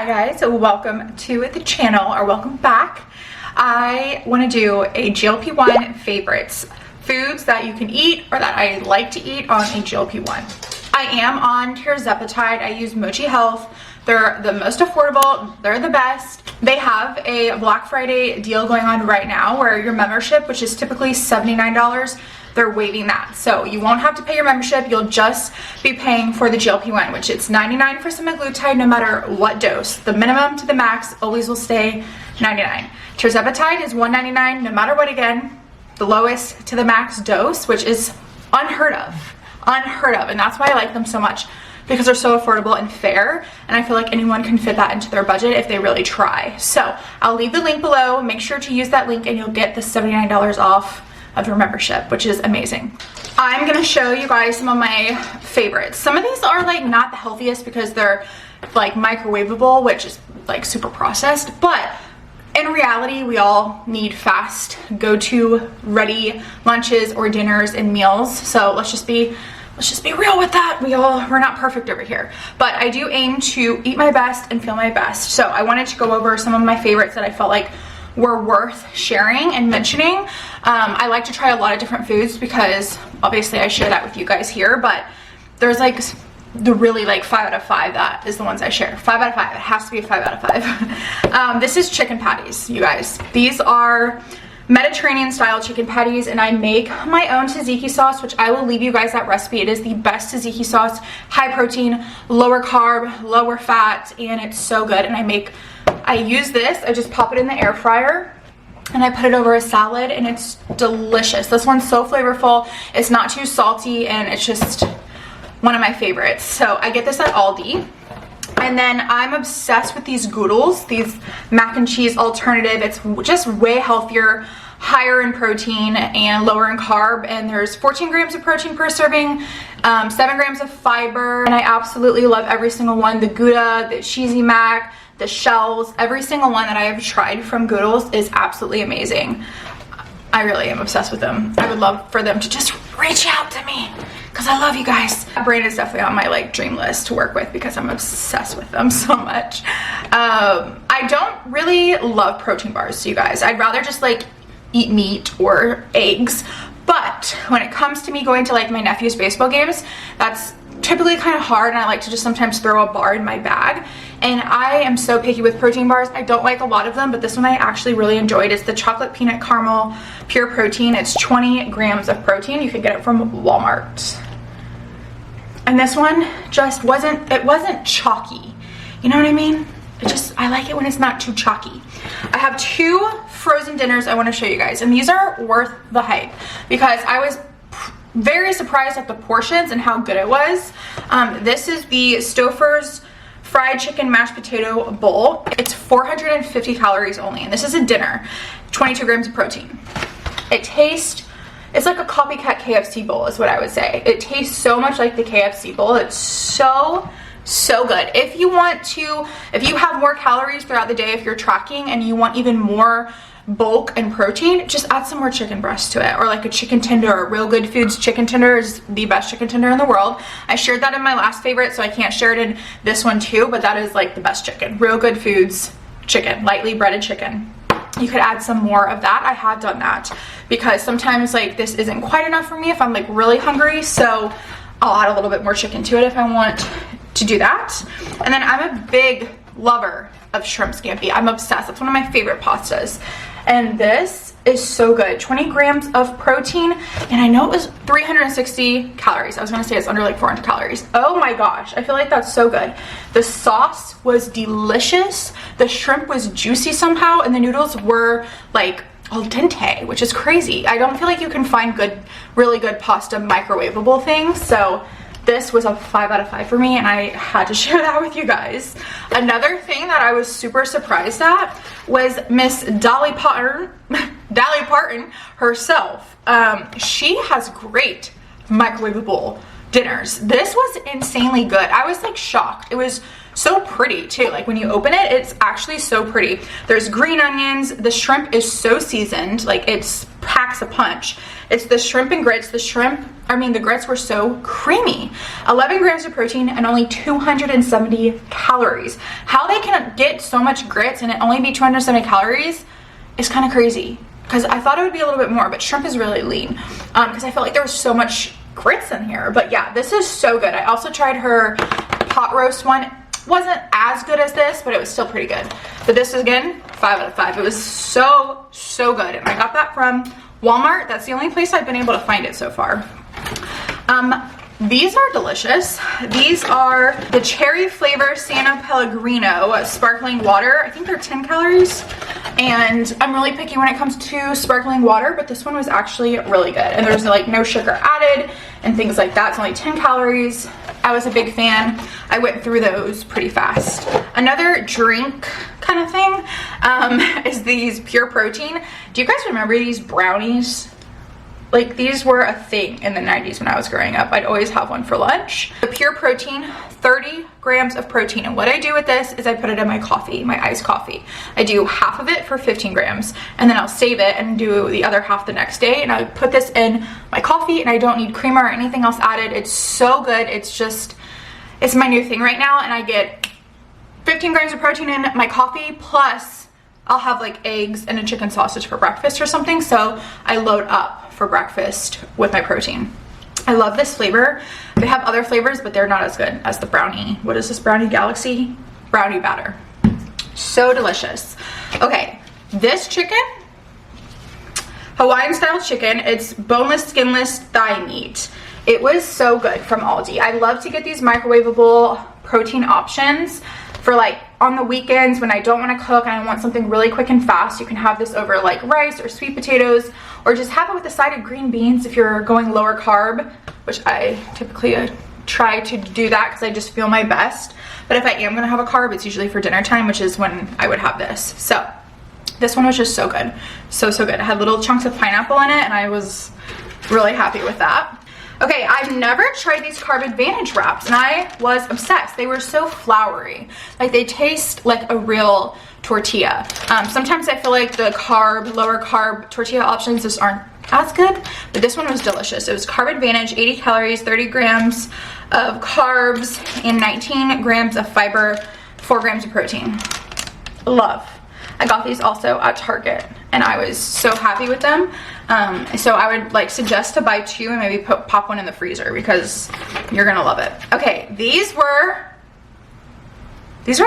Hi guys, welcome to the channel, or welcome back. I want to do a GLP-1 favorites, foods that you can eat or that I like to eat on a GLP-1. I am on tirzepatide. I use Mochi Health. They're the most affordable, they're the best. They have a Black Friday deal going on right now where your membership, which is typically $79, they're waiving that. So you won't have to pay your membership, you'll just be paying for the GLP-1, which it's $99 for semaglutide no matter what dose. The minimum to the max always will stay $99. Tirzepatide is $199 no matter what, again, the lowest to the max dose, which is unheard of, and that's why I like them so much, because they're so affordable and fair, and I feel like anyone can fit that into their budget if they really try. So I'll leave the link below. Make sure to use that link and you'll get the $79 off of your membership, which is amazing. I'm gonna show you guys some of my favorites. Some of these are like not the healthiest because they're like microwavable, which is like super processed, but in reality, we all need fast, go-to ready lunches or dinners and meals. So let's just be real with that. We're not perfect over here, but I do aim to eat my best and feel my best. So I wanted to go over some of my favorites that I felt like were worth sharing and mentioning. I like to try a lot of different foods because obviously I share that with you guys here, but there's like the really like 5 out of 5 that is the ones I share. 5 out of 5, it has to be a 5 out of 5. This is chicken patties, you guys. These are Mediterranean style chicken patties, and I make my own tzatziki sauce, which I will leave you guys that recipe. It is the best tzatziki sauce, high protein, lower carb, lower fat, and it's so good. And I use this, I just pop it in the air fryer and I put it over a salad, and it's delicious. This one's so flavorful, it's not too salty, and it's just one of my favorites. So I get this at Aldi. And then I'm obsessed with these goodles, these mac and cheese alternative. It's just way healthier, higher in protein and lower in carb. And there's 14 grams of protein per serving, 7 grams of fiber. And I absolutely love every single one. The Gouda, the cheesy mac, the shells, every single one that I have tried from Goodles is absolutely amazing. I really am obsessed with them. I would love for them to just reach out to me, because I love you guys. That brand is definitely on my like dream list to work with because I'm obsessed with them so much. I don't really love protein bars, you guys. I'd rather just like eat meat or eggs. But when it comes to me going to like my nephew's baseball games, that's typically kind of hard, and I like to just sometimes throw a bar in my bag. And I am so picky with protein bars. I don't like a lot of them, but this one I actually really enjoyed. It's the chocolate peanut caramel pure protein. It's 20 grams of protein. You can get it from Walmart. And this one just wasn't chalky. You know what I mean? I like it when it's not too chalky. I have 2 frozen dinners I want to show you guys, and these are worth the hype because I was very surprised at the portions and how good it was. This is the Stouffer's fried chicken mashed potato bowl. It's 450 calories only, and this is a dinner. 22 grams of protein. It's like a copycat KFC bowl is what I would say. It tastes so much like the KFC bowl. It's so good. If you have more calories throughout the day, if you're tracking and you want even more bulk and protein, just add some more chicken breast to it, or like a chicken tender. Real Good Foods chicken tender is the best chicken tender in the world. I shared that in my last favorite, so I can't share it in this one too, but that is like the best chicken. Real Good Foods chicken, lightly breaded chicken. You could add some more of that. I have done that because sometimes like this isn't quite enough for me if I'm like really hungry, so I'll add a little bit more chicken to it if I want to do that. And then I'm a big lover of shrimp scampi. I'm obsessed. That's one of my favorite pastas. And this is so good. 20 grams of protein, and I know it was 360 calories. I was gonna say it's under like 400 calories. Oh my gosh, I feel like that's so good. The sauce was delicious. The shrimp was juicy somehow, and the noodles were like al dente, which is crazy. I don't feel like you can find really good pasta microwavable things, so this was a 5 out of 5 for me, and I had to share that with you guys. Another thing that I was super surprised at was Miss Dolly Parton herself. She has great microwavable dinners. This was insanely good. I was like shocked. It was so pretty too. Like when you open it, it's actually so pretty. There's green onions. The shrimp is so seasoned. Like it's packed packs a punch. It's the shrimp and grits. The grits were so creamy. 11 grams of protein and only 270 calories. How they can get so much grits and it only be 270 calories is kind of crazy, because I thought it would be a little bit more, but shrimp is really lean, because I felt like there was so much grits in here. But yeah, this is so good. I also tried her pot roast one. Wasn't as good as this, but it was still pretty good. But this is, again, 5 out of 5. It was so good, and I got that from Walmart. That's the only place I've been able to find it so far. These are delicious. These are the cherry flavor Santa Pellegrino sparkling water. I think they're 10 calories, and I'm really picky when it comes to sparkling water, but this one was actually really good, and there's like no sugar added and things like that. It's only 10 calories. I was a big fan. I went through those pretty fast. Another drink kind of thing is these pure protein. Do you guys remember these brownies? Like, these were a thing in the 90s when I was growing up. I'd always have one for lunch. The pure protein, 30 grams of protein. And what I do with this is I put it in my coffee, my iced coffee. I do half of it for 15 grams, and then I'll save it and do the other half the next day. And I put this in my coffee, and I don't need creamer or anything else added. It's so good. It's my new thing right now. And I get 15 grams of protein in my coffee, plus I'll have like eggs and a chicken sausage for breakfast or something. So I load up for breakfast with my protein. I love this flavor. They have other flavors, but they're not as good as the brownie. What is this, Brownie Galaxy? Brownie batter. So delicious. Okay, this chicken, Hawaiian style chicken. It's boneless, skinless thigh meat. It was so good from Aldi. I love to get these microwavable protein options for like on the weekends when I don't want to cook and I want something really quick and fast. You can have this over like rice or sweet potatoes, or just have it with a side of green beans if you're going lower carb, which I typically try to do that because I just feel my best. But if I am gonna have a carb, it's usually for dinner time, which is when I would have this. So this one was just so good. So good. It had little chunks of pineapple in it, and I was really happy with that. Okay, I've never tried these Carb Advantage wraps, and I was obsessed. They were so floury. Like, they taste like a real tortilla. Sometimes I feel like the lower carb tortilla options just aren't as good, but this one was delicious. It was Carb Advantage, 80 calories, 30 grams of carbs, and 19 grams of fiber, 4 grams of protein. Love. I got these also at Target, and I was so happy with them. So I would like suggest to buy 2 and maybe pop one in the freezer, because you're gonna love it. Okay, these were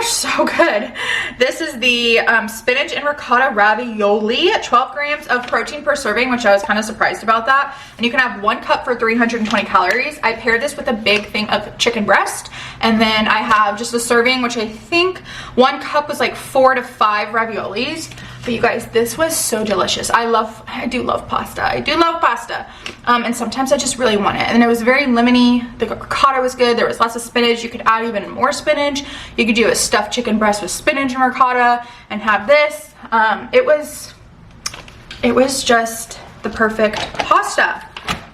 so good. This is the spinach and ricotta ravioli, 12 grams of protein per serving, which I was kind of surprised about that. And you can have 1 cup for 320 calories. I paired this with a big thing of chicken breast, and then I have just a serving, which I think 1 cup was like 4 to 5 raviolis. But you guys, this was so delicious. I do love pasta. I do love pasta. And sometimes I just really want it. And it was very lemony. The ricotta was good. There was lots of spinach. You could add even more spinach. You could do a stuffed chicken breast with spinach and ricotta and have this. It was just the perfect pasta.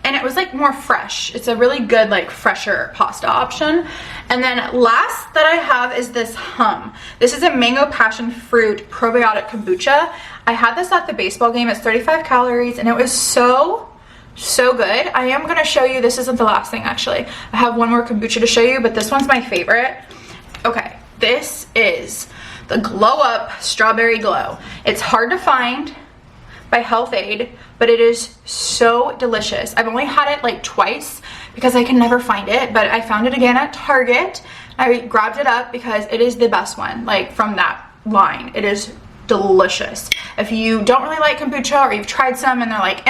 And it was like more fresh. It's a really good, like, fresher pasta option. And then last that I have is this Hum. This is a mango passion fruit probiotic kombucha. I had this at the baseball game. It's 35 calories, and it was so good. I am gonna show you, this isn't the last thing actually. I have one more kombucha to show you, but this one's my favorite. Okay, this is the Glow Up Strawberry Glow. It's hard to find by Health Aid, but it is so delicious. I've only had it like twice because I can never find it, but I found it again at Target. I grabbed it up because it is the best one, like, from that line. It is delicious. If you don't really like kombucha, or you've tried some and they're like,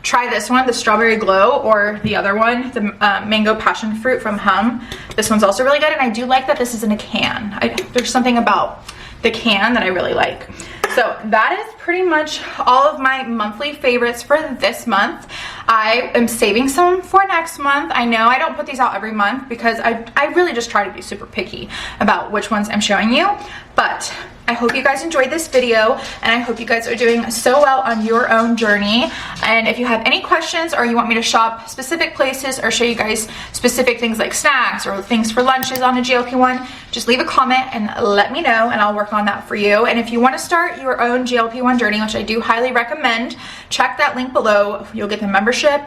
try this one, the Strawberry Glow, or the other one, the Mango Passion Fruit from Hum. This one's also really good, and I do like that this is in a can. There's something about the can that I really like. So that is pretty much all of my monthly favorites for this month. I am saving some for next month. I know I don't put these out every month because I really just try to be super picky about which ones I'm showing you. But I hope you guys enjoyed this video, and I hope you guys are doing so well on your own journey. And if you have any questions, or you want me to shop specific places or show you guys specific things like snacks or things for lunches on a GLP-1, just leave a comment and let me know, and I'll work on that for you. And if you want to start your own GLP-1 journey, which I do highly recommend, check that link below. You'll get the membership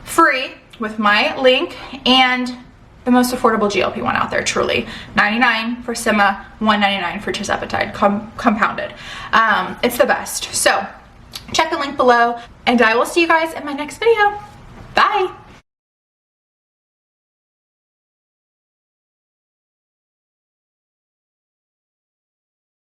free with my link, and the most affordable GLP-1 out there, truly. $99 for Sema, $199 for tirzepatide, compounded. It's the best. So check the link below, and I will see you guys in my next video. Bye.